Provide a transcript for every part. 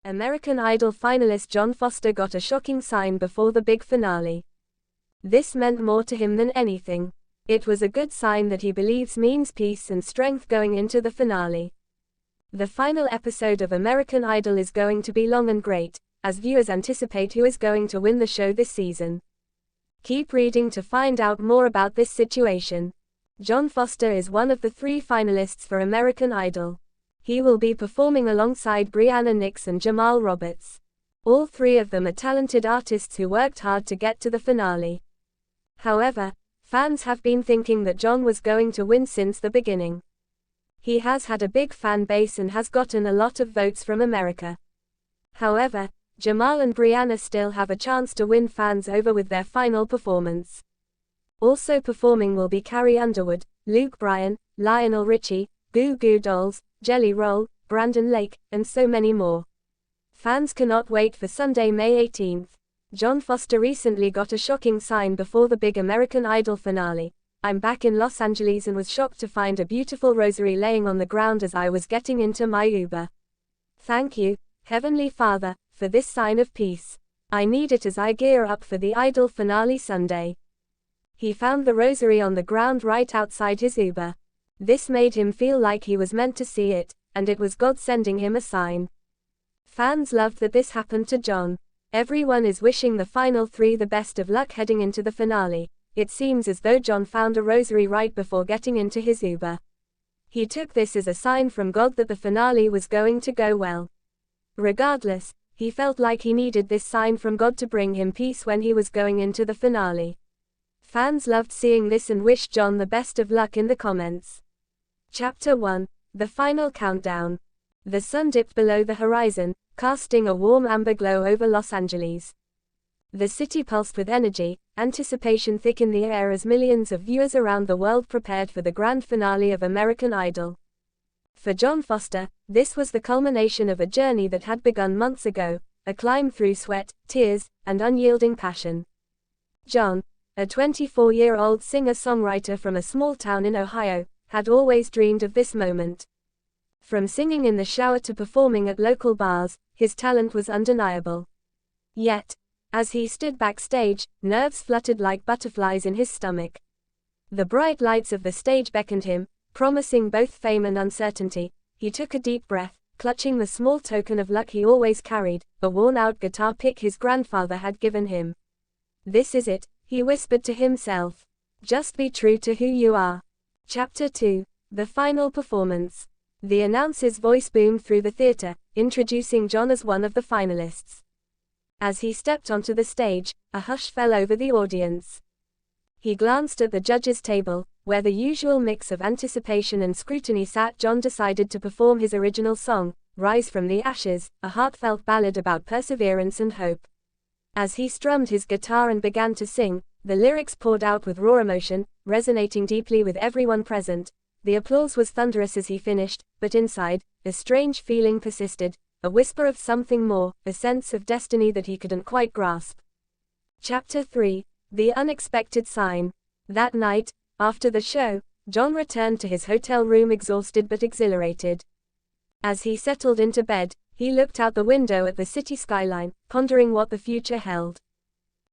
American Idol finalist John Foster got a shocking sign before the big finale. This meant more to him than anything. It was a good sign that he believes means peace and strength going into the finale. The final episode of American Idol is going to be long and great, as viewers anticipate who is going to win the show this season. Keep reading to find out more about this situation. John Foster is one of the 3 finalists for American Idol. He will be performing alongside Brianna Nix and Jamal Roberts. All 3 of them are talented artists who worked hard to get to the finale. However, fans have been thinking that John was going to win since the beginning. He has had a big fan base and has gotten a lot of votes from America. However, Jamal and Brianna still have a chance to win fans over with their final performance. Also performing will be Carrie Underwood, Luke Bryan, Lionel Richie, Goo Goo Dolls, Jelly Roll, Brandon Lake, and so many more. Fans cannot wait for Sunday, May 18th. John Foster recently got a shocking sign before the big American Idol finale. I'm back in Los Angeles and was shocked to find a beautiful rosary laying on the ground as I was getting into my Uber. Thank you, Heavenly Father, for this sign of peace. I need it as I gear up for the Idol finale Sunday. He found the rosary on the ground right outside his Uber. This made him feel like he was meant to see it, and it was God sending him a sign. Fans loved that this happened to John. Everyone is wishing the final 3 the best of luck heading into the finale. It seems as though John found a rosary right before getting into his Uber. He took this as a sign from God that the finale was going to go well. Regardless, he felt like he needed this sign from God to bring him peace when he was going into the finale. Fans loved seeing this and wished John the best of luck in the comments. Chapter 1. The Final Countdown. The sun dipped below the horizon, casting a warm amber glow over Los Angeles. The city pulsed with energy, anticipation thick in the air as millions of viewers around the world prepared for the grand finale of American Idol. For John Foster, this was the culmination of a journey that had begun months ago, a climb through sweat, tears, and unyielding passion. John, a 24-year-old singer-songwriter from a small town in Ohio, had always dreamed of this moment. From singing in the shower to performing at local bars, his talent was undeniable. Yet, as he stood backstage, nerves fluttered like butterflies in his stomach. The bright lights of the stage beckoned him, promising both fame and uncertainty. He took a deep breath, clutching the small token of luck he always carried, a worn-out guitar pick his grandfather had given him. This is it, he whispered to himself. Just be true to who you are. Chapter 2. The Final Performance. The announcer's voice boomed through the theater, introducing John as one of the finalists. As he stepped onto the stage, a hush fell over the audience. He glanced at the judges' table, where the usual mix of anticipation and scrutiny sat. John decided to perform his original song, Rise from the Ashes, a heartfelt ballad about perseverance and hope. As he strummed his guitar and began to sing, the lyrics poured out with raw emotion, resonating deeply with everyone present. The applause was thunderous as he finished, but inside, a strange feeling persisted, a whisper of something more, a sense of destiny that he couldn't quite grasp. Chapter 3. The Unexpected Sign. That night, after the show, John returned to his hotel room exhausted but exhilarated. As he settled into bed, he looked out the window at the city skyline, pondering what the future held.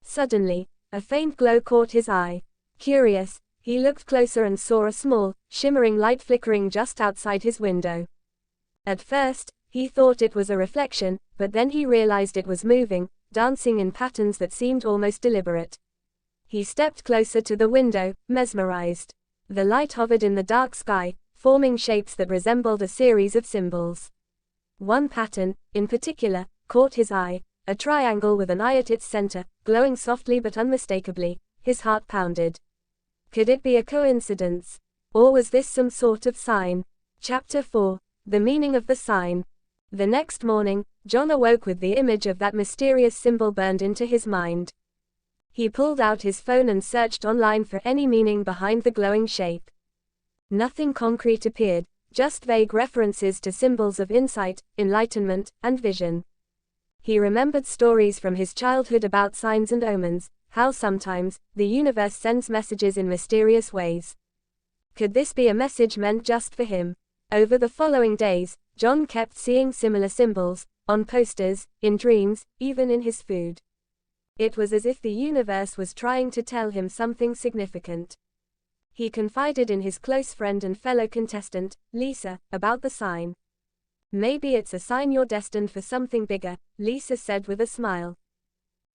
Suddenly, a faint glow caught his eye. Curious, he looked closer and saw a small, shimmering light flickering just outside his window. At first, he thought it was a reflection, but then he realized it was moving, dancing in patterns that seemed almost deliberate. He stepped closer to the window, mesmerized. The light hovered in the dark sky, forming shapes that resembled a series of symbols. One pattern, in particular, caught his eye, a triangle with an eye at its center, glowing softly but unmistakably. His heart pounded. Could it be a coincidence? Or was this some sort of sign? Chapter 4. The Meaning of the Sign. The next morning, John awoke with the image of that mysterious symbol burned into his mind. He pulled out his phone and searched online for any meaning behind the glowing shape. Nothing concrete appeared, just vague references to symbols of insight, enlightenment, and vision. He remembered stories from his childhood about signs and omens, how sometimes, the universe sends messages in mysterious ways. Could this be a message meant just for him? Over the following days, John kept seeing similar symbols, On posters, in dreams, even in his food. It was as if the universe was trying to tell him something significant. He confided in his close friend and fellow contestant, Lisa, about the sign. "Maybe it's a sign you're destined for something bigger," Lisa said with a smile.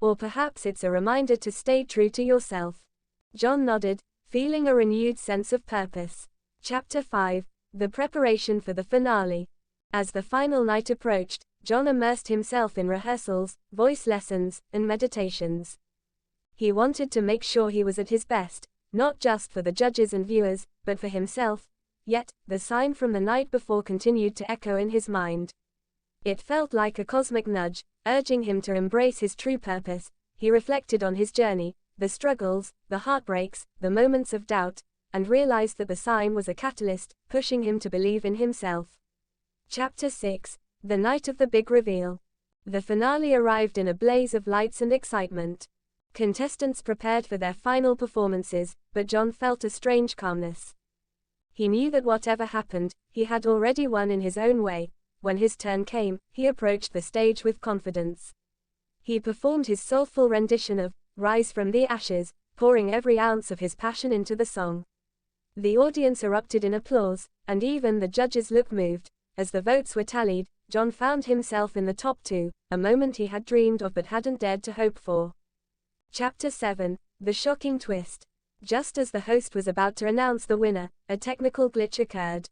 "Or perhaps it's a reminder to stay true to yourself." John nodded, feeling a renewed sense of purpose. Chapter 5. The preparation for the finale. As the final night approached, John immersed himself in rehearsals, voice lessons, and meditations. He wanted to make sure he was at his best, not just for the judges and viewers, but for himself. Yet, the sign from the night before continued to echo in his mind. It felt like a cosmic nudge, urging him to embrace his true purpose. He reflected on his journey, the struggles, the heartbreaks, the moments of doubt, and realized that the sign was a catalyst, pushing him to believe in himself. Chapter 6. The night of the big reveal. The finale arrived in a blaze of lights and excitement. Contestants prepared for their final performances, but John felt a strange calmness. He knew that whatever happened, he had already won in his own way. When his turn came, he approached the stage with confidence. He performed his soulful rendition of "Rise from the Ashes," pouring every ounce of his passion into the song. The audience erupted in applause, and even the judges looked moved. As the votes were tallied, John found himself in the top 2, a moment he had dreamed of but hadn't dared to hope for. Chapter 7. The shocking twist. Just as the host was about to announce the winner, a technical glitch occurred.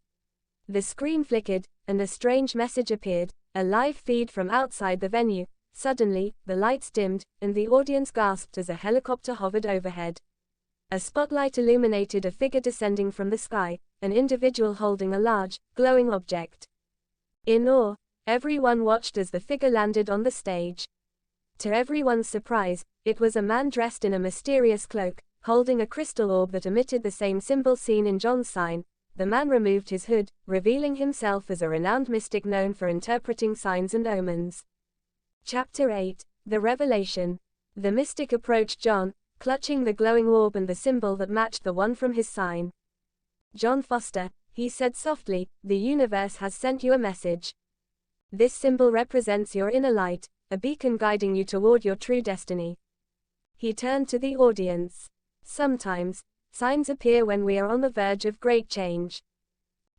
The screen flickered, and a strange message appeared, a live feed from outside the venue. Suddenly, the lights dimmed, and the audience gasped as a helicopter hovered overhead. A spotlight illuminated a figure descending from the sky, an individual holding a large, glowing object. In awe, everyone watched as the figure landed on the stage. To everyone's surprise, it was a man dressed in a mysterious cloak, holding a crystal orb that emitted the same symbol seen in John's sign. The man removed his hood, revealing himself as a renowned mystic known for interpreting signs and omens. Chapter 8. The revelation. The mystic approached John, clutching the glowing orb and the symbol that matched the one from his sign. "John Foster," he said softly, "the universe has sent you a message. This symbol represents your inner light, a beacon guiding you toward your true destiny." He turned to the audience. Sometimes, signs appear when we are on the verge of great change.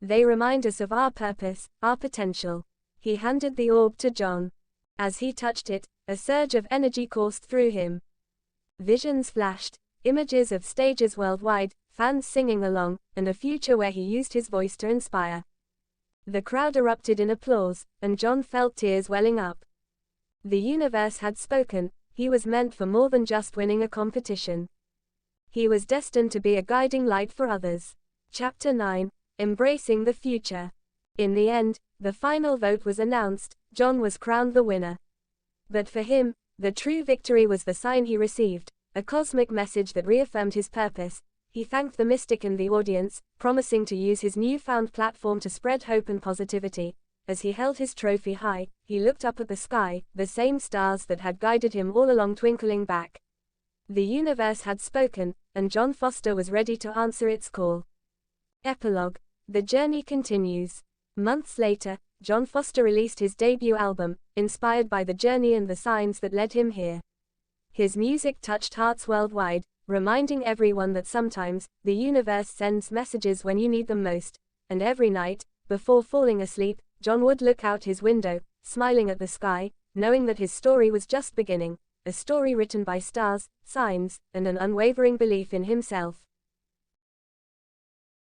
They remind us of our purpose, our potential. He handed the orb to John. As he touched it, a surge of energy coursed through him. Visions flashed, images of stages worldwide, fans singing along, and a future where he used his voice to inspire. The crowd erupted in applause, and John felt tears welling up. The universe had spoken. He was meant for more than just winning a competition. He was destined to be a guiding light for others. Chapter 9. Embracing the future. In the end, the final vote was announced. John was crowned the winner. But for him, the true victory was the sign he received, a cosmic message that reaffirmed his purpose. He thanked the mystic and the audience, promising to use his newfound platform to spread hope and positivity. As he held his trophy high, he looked up at the sky, the same stars that had guided him all along twinkling back. The universe had spoken, and John Foster was ready to answer its call. Epilogue. The journey continues. Months later, John Foster released his debut album, inspired by the journey and the signs that led him here. His music touched hearts worldwide, reminding everyone that sometimes, the universe sends messages when you need them most. And every night, before falling asleep, John would look out his window, smiling at the sky, knowing that his story was just beginning, a story written by stars, signs, and an unwavering belief in himself.